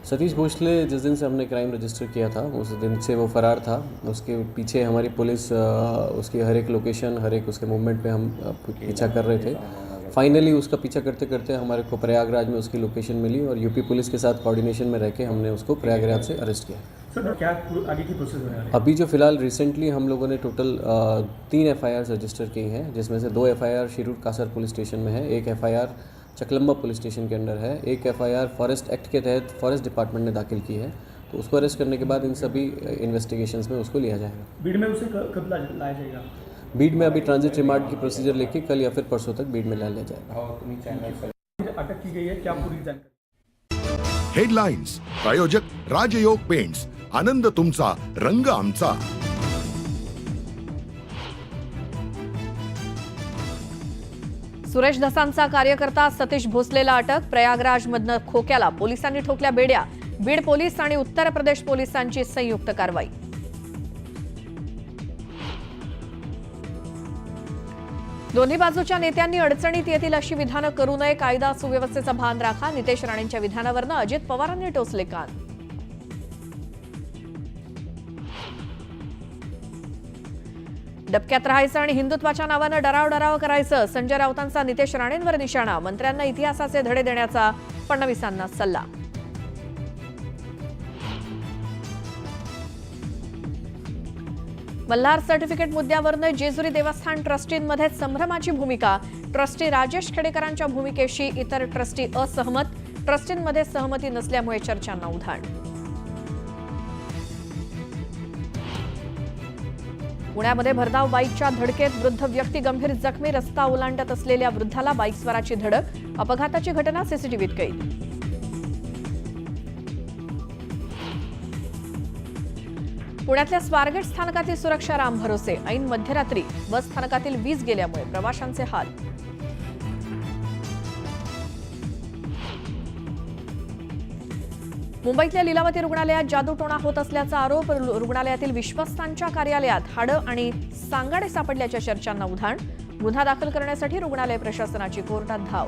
सतीश भोसले जिस दिन से हमने क्राइम रजिस्टर किया था उस दिन से वो फ़रार था। उसके पीछे हमारी पुलिस उसकी हर एक लोकेशन, हर एक उसके मूवमेंट पे हम पीछा कर रहे थे। फाइनली उसका पीछा करते करते हमारे को प्रयागराज में उसकी लोकेशन मिली और यूपी पुलिस के साथ कोऑर्डिनेशन में रह के हमने उसको प्रयागराज से अरेस्ट किया। सर क्या आगे की प्रोसेस है? अभी जो फ़िलहाल रिसेंटली हम लोगों ने टोटल 3 FIR रजिस्टर की हैं, जिसमें से 2 FIR Shirur Kasar police station में है, 1 FIR चकलम्बा पुलिस स्टेशन के अंडर है, 1 FIR फॉरेस्ट एक्ट के तहत फॉरेस्ट डिपार्टमेंट ने दाखिल की है। तो उसको अरेस्ट करने के बाद इन सभी इन्वेस्टिगेशन्स में उसको लिया जाएगा। बीड में उसे कब लाया जाएगा? बीड में अभी ट्रांजिट रिमांड की प्रोसीजर लेके कल या फिर परसों तक बीड में ला लिया जाएगा। अटक की गई है, क्या पूरी जानकारी? हेडलाइन्स प्रायोजक राजयोग पेंट्स, आनंद तुमचा रंग आमचा। सुरेश धसांचा कार्यकर्ता सतीश भोसलेला अटक। प्रयागराजमधनं खोक्याला पोलिसांनी ठोकल्या बेड्या। बीड पोलीस आणि उत्तर प्रदेश पोलिसांची संयुक्त कारवाई। दोन्ही बाजूच्या नेत्यांनी अडचणीत येतील अशी विधानं करू नये, कायदा सुव्यवस्थेचं भान राखा। नितेश राणेंच्या विधानावरनं अजित पवारांनी टोचले कान। डबक्यात राहायचं आणि हिंदुत्वाच्या नावानं डराव करायचं, संजय राऊतांचा नितेश राणेंवर निशाणा। मंत्र्यांना इतिहासाचे धडे देण्याचा फडणवीसांना सल्ला। मल्हार सर्टिफिकेट मुद्द्यावरनं जेजुरी देवस्थान ट्रस्टींमध्ये संभ्रमाची भूमिका। ट्रस्टी राजेश खेडेकरांच्या भूमिकेशी इतर ट्रस्टी असहमत। ट्रस्टींमध्ये सहमती नसल्यामुळे चर्चांना उधाण। पुण्यामध्ये भरधाव बाईकच्या धडकेत वृद्ध व्यक्ती गंभीर जखमी। रस्ता ओलांडत असलेल्या वृद्धाला बाईकस्वाराची धडक। अपघाताची घटना सीसीटीव्हीत कैद। पुण्यातल्या स्वारगेट स्थानकातील सुरक्षा राम भरोसे। ऐन मध्यरात्री बस स्थानकातील वीज गेल्यामुळे प्रवाशांचे हाल। मुंबईतल्या लीलावती रुग्णालयात जादूटोणा होत असल्याचा आरोप। रुग्णालयातील विश्वस्तांच्या कार्यालयात हाडं आणि सांगाडे सापडल्याच्या चर्चांना उधाण। गुन्हा दाखल करण्यासाठी रुग्णालय प्रशासनाची कोर्टात धाव।